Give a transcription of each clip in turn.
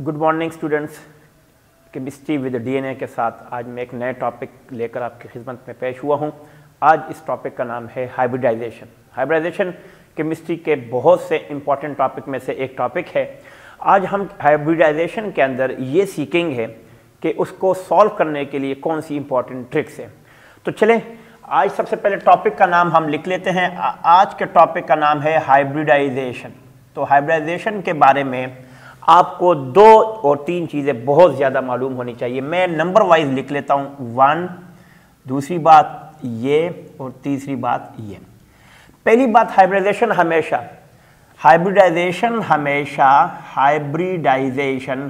Good morning students. Chemistry with DNA के साथ आज मैं एक नए टॉपिक लेकर आपकी खिदमत में पेश हुआ हूं। आज इस टॉपिक का नाम है हाइब्रिडाइजेशन। हाइब्रिडाइजेशन केमिस्ट्री के बहुत से इंपॉर्टेंट टॉपिक में से एक टॉपिक है। आज हम हाइब्रिडाइजेशन के अंदर ये सीखेंगे कि उसको सॉल्व करने के लिए कौन सी इंपॉर्टेंट ट्रिक्स है। तो चलें, आज सबसे पहले टॉपिक का नाम हम लिख लेते हैं। आज के टॉपिक का नाम है हाइब्रिडाइजेशन। तो हाइब्रिडाइजेशन के बारे में आपको 2 और 3 चीज़ें बहुत ज़्यादा मालूम होनी चाहिए। मैं नंबर वाइज लिख लेता हूँ। 1, दूसरी बात ये, और तीसरी बात ये। पहली बात, हाइब्रिडाइजेशन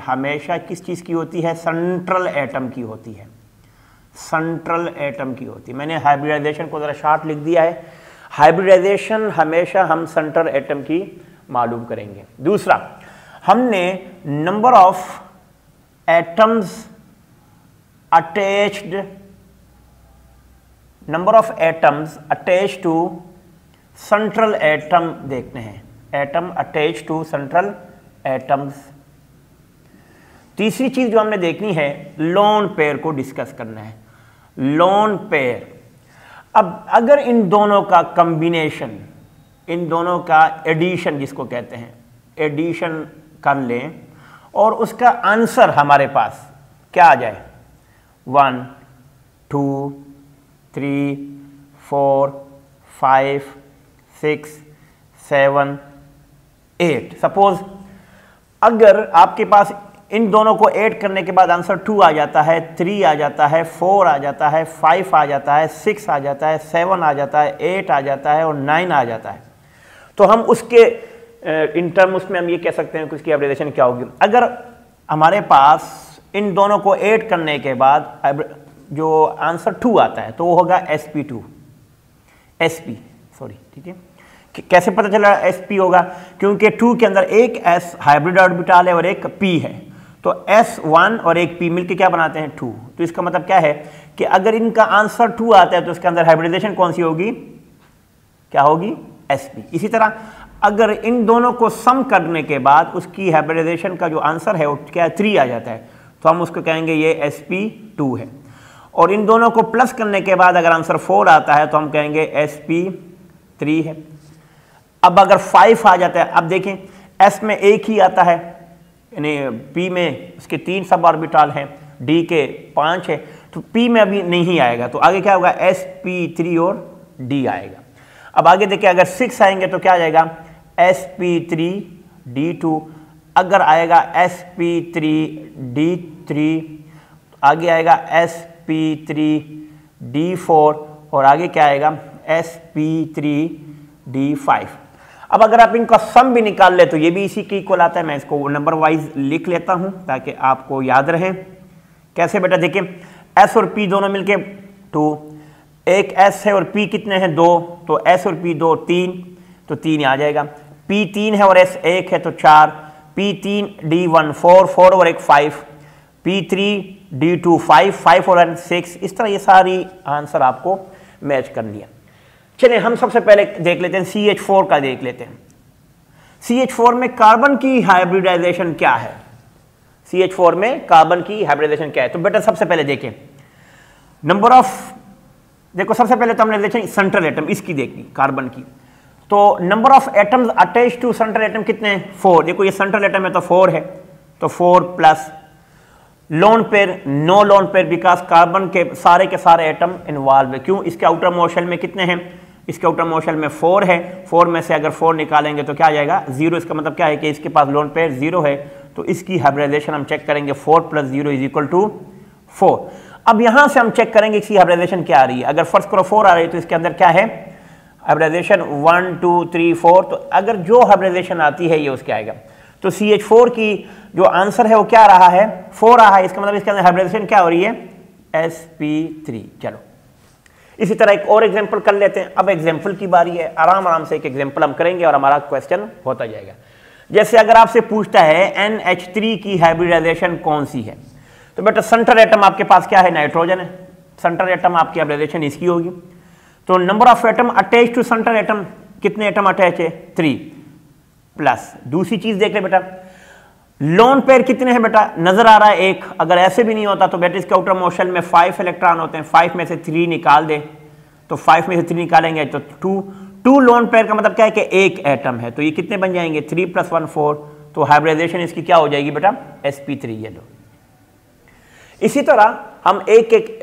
हमेशा किस चीज़ की होती है? सेंट्रल एटम की होती है। सेंट्रल एटम की होती है। मैंने हाइब्रिडाइजेशन को ज़रा शॉर्ट लिख दिया है। हाइब्रिडाइजेशन हमेशा हम सेंट्रल एटम की मालूम करेंगे। दूसरा, हमने number of atoms attached to central atom देखते हैं। Atom attach to central atoms. तीसरी चीज जो हमने देखनी है, लोन पेयर को डिस्कस करना है। लोन पेयर, अब अगर इन दोनों का कॉम्बिनेशन, इन दोनों का एडिशन जिसको कहते हैं, एडिशन कर लें और उसका आंसर हमारे पास क्या आ जाए? 1, 2, 3, 4, 5, 6, 7, 8। सपोज अगर आपके पास इन दोनों को ऐड करने के बाद आंसर 2 आ जाता है, 3 आ जाता है, 4 आ जाता है, 5 आ जाता है, 6 आ जाता है, 7 आ जाता है, 8 आ जाता है और 9 आ जाता है, तो हम उसके इन टर्म उसमें हम ये कह सकते हैं कि उसकी हाइब्रिडाइजेशन क्या होगी। अगर हमारे पास इन दोनों को ऐड करने के बाद जो आंसर 2 आता है तो वो होगा sp2 सॉरी, ठीक है। कैसे पता चला sp होगा? क्योंकि 2 के अंदर एक s हाइब्रिड ऑर्बिटल है और एक p है, तो s1 और एक p मिलकर क्या बनाते हैं? 2। तो इसका मतलब क्या है कि अगर इनका आंसर 2 आता है तो इसके अंदर हाइब्रिडाइजेशन कौन सी होगी? क्या होगी? sp। इसी तरह अगर इन दोनों को सम करने के बाद उसकी हाइब्रिडाइजेशन का जो आंसर है वो क्या है? 3 आ जाता है, तो हम उसको कहेंगे ये sp2 है। और इन दोनों को प्लस करने के बाद अगर आंसर 4 आता है तो हम कहेंगे sp3 है। अब अगर 5 आ जाता है, अब देखें s में एक ही आता है, यानी p में उसके 3 सब ऑर्बिटल हैं, d के 5 है, तो p में अभी नहीं आएगा, तो आगे क्या होगा? sp3 और d आएगा। अब आगे देखिए, अगर 6 आएंगे तो क्या आ जाएगा? sp3d2। अगर आएगा sp3d3, आगे आएगा sp3d4 और आगे क्या आएगा? sp3d5। अब अगर आप इनका सम भी निकाल ले तो ये भी इसी के इक्वल आता है। मैं इसको नंबर वाइज लिख लेता हूं ताकि आपको याद रहे। कैसे बेटा? देखिए, s और p दोनों मिलके 2, एक s है और p कितने हैं? 2, तो s और p 2 3, तो 3 आ जाएगा। p 3 है और s 1 है तो 4, p3 d1 4, 4 और 1 5, p3 d2 5, 5 और 1 6। इस तरह ये सारी आंसर आपको मैच करनी है। चलिए हम सबसे पहले देख लेते हैं CH4 का देख लेते हैं। CH4 में कार्बन की हाइब्रिडाइजेशन क्या है? CH4 में कार्बन की हाइब्रिडाइजेशन क्या है? तो बेटा सबसे पहले देखें नंबर ऑफ, देखो सबसे पहले तो हमने देखें सेंट्रल एटम, इसकी देखनी कार्बन की। तो number of atoms attach to central atom कितने हैं? 4। देखो ये सेंट्रल एटम है तो 4 है, तो 4 plus lone pair, no lone pair, because carbon के सारे एटम इन्वॉल्व है। क्यों? इसके आउटर मोशन में कितने हैं? इसके आउटर मोशन में 4 है, 4 में से अगर 4 निकालेंगे तो क्या आ जाएगा? 0। इसका मतलब क्या है कि इसके पास लोन पेयर 0 है, तो इसकी हाइब्रिडाइजेशन हम चेक करेंगे 4 + 0 = 4। अब यहां से हम चेक करेंगे इसकी हाइब्रिडाइजेशन क्या आ रही है। अगर फर्स्ट करो 4 आ रही है तो इसके अंदर क्या है? हाइब्रिडाइजेशन 1 2 3 4। तो अगर जो हाइब्रिडाइजेशन आती है ये उसके आएगा। तो CH4 की जो आंसर है वो क्या रहा है? 4 रहा है। इसका मतलब इसके अंदर हाइब्रिडाइजेशन क्या हो रही है? sp3। चलो इसी तरह एक और एग्जांपल कर लेते हैं। अब एग्जांपल की बारी है, आराम आराम से एक एग्जांपल हम करेंगे और हमारा क्वेश्चन होता जाएगा। जैसे अगर आपसे पूछता है NH3 की हाइब्रिडाइजेशन कौन सी है, तो बेटा सेंट्रल एटम आपके पास क्या है? नाइट्रोजन है। सेंट्रल एटम आपकी हाइब्रिडाइजेशन इसकी होगी। तो number of atom attach to central atom, कितने एटम अटैच है? 3 प्लस। दूसरी चीज देख ले बेटा, लोन पेयर कितने हैं बेटा, नजर आ रहा है एक। अगर ऐसे भी नहीं होता तो बेटा इसके आउटर मोशन में 5 इलेक्ट्रॉन होते हैं, 5 में से 3 निकाल दे, तो 5 में से 3 निकालेंगे तो 2 लोन पेयर का मतलब क्या है कि एक एटम है, तो ये कितने बन जाएंगे 3 + 1 4, तो हाइब्रिडाइजेशन इसकी क्या हो जाएगी बेटा sp3। ये लो। इसी तरह हम एक एक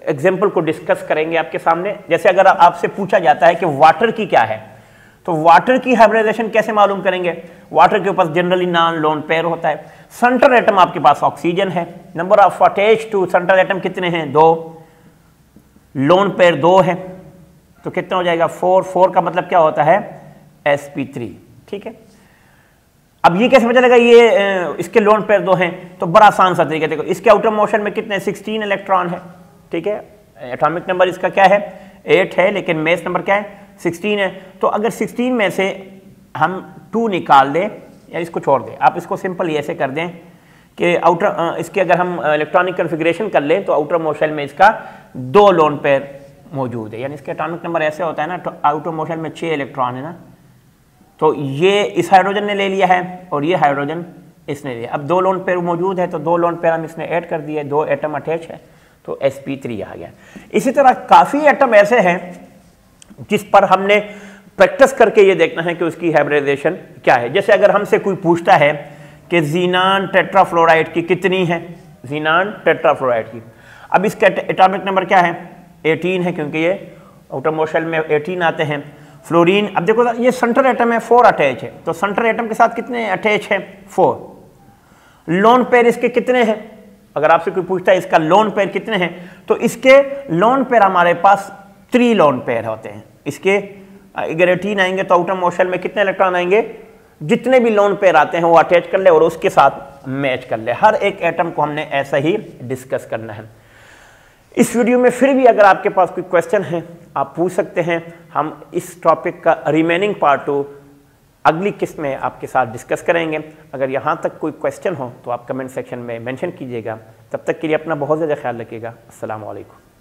एग्जाम्पल को डिस्कस करेंगे आपके सामने। जैसे अगर आपसे पूछा जाता है कि वाटर की क्या है, तो वाटर की हाइब्रिडाइजेशन कैसे मालूम करेंगे। वाटर के ऊपर जनरली नॉन लोन पेयर होता है। सेंट्रल एटम आपके पास ऑक्सीजन है, number of attach to central atom कितने हैं 2, लोन पेयर 2 है, तो कितना हो जाएगा 4 का मतलब क्या होता है sp3। ठीक है, अब ये कैसे पता लगा ये इसके लोन पेयर 2 हैं, तो बड़ा आसान सा तरीका देखो, इसके आउटर मोशन में कितने 16 इलेक्ट्रॉन है। ठीक है, एटॉमिक नंबर इसका क्या है 8 है, लेकिन मेस नंबर क्या है 16 है। तो अगर 16 में से हम 2 निकाल दें या इसको छोड़ दें, आप इसको सिंपल ऐसे कर दें कि आउटर इसके अगर हम इलेक्ट्रॉनिक कन्फिग्रेशन कर लें तो आउटर मोशन में इसका 2 लोन पेयर मौजूद है, यानी इसके एटॉमिक नंबर ऐसे होता है ना, तो आउटर मोशन में 6 इलेक्ट्रॉन है ना, तो ये इस हाइड्रोजन ने ले लिया है और ये हाइड्रोजन इसने लिया। अब 2 लोन पेयर मौजूद है तो 2 लोन पेयर हम इसने ऐड कर दिए, 2 एटम अटैच है तो sp3 आ गया। इसी तरह काफ़ी एटम ऐसे हैं जिस पर हमने प्रैक्टिस करके ये देखना है कि उसकी हाइब्रिडाइजेशन क्या है। जैसे अगर हमसे कोई पूछता है कि ज़ीनान टेट्राफ्लोराइड की कितनी है, ज़ीनान टेट्राफ्लोराइड की, अब इसका एटॉमिक नंबर क्या है 18 है, क्योंकि ये आउटर मोशन में 18 आते हैं। फ्लोरीन, अब देखो ये सेंट्रल एटम है 4 अटैच है, तो सेंट्रल एटम के साथ कितने अटैच है 4। लोन पेयर इसके कितने हैं, अगर आपसे कोई पूछता है इसका लोन पेयर कितने हैं, तो इसके लोन पेयर हमारे पास 3 लोन पेयर होते हैं। इसके अगर 18 आएंगे तो आउटर मोशन में कितने इलेक्ट्रॉन आएंगे, जितने भी लोन पेयर आते हैं वो अटैच कर ले और उसके साथ मैच कर ले। हर एक एटम को हमने ऐसा ही डिस्कस करना है। इस वीडियो में फिर भी अगर आपके पास कोई क्वेश्चन है आप पूछ सकते हैं। हम इस टॉपिक का रिमेनिंग पार्ट 2 अगली किस्त में आपके साथ डिस्कस करेंगे। अगर यहाँ तक कोई क्वेश्चन हो तो आप कमेंट सेक्शन में मेंशन कीजिएगा। तब तक के लिए अपना बहुत ज़्यादा ख्याल रखिएगा। अस्सलाम वालेकुम।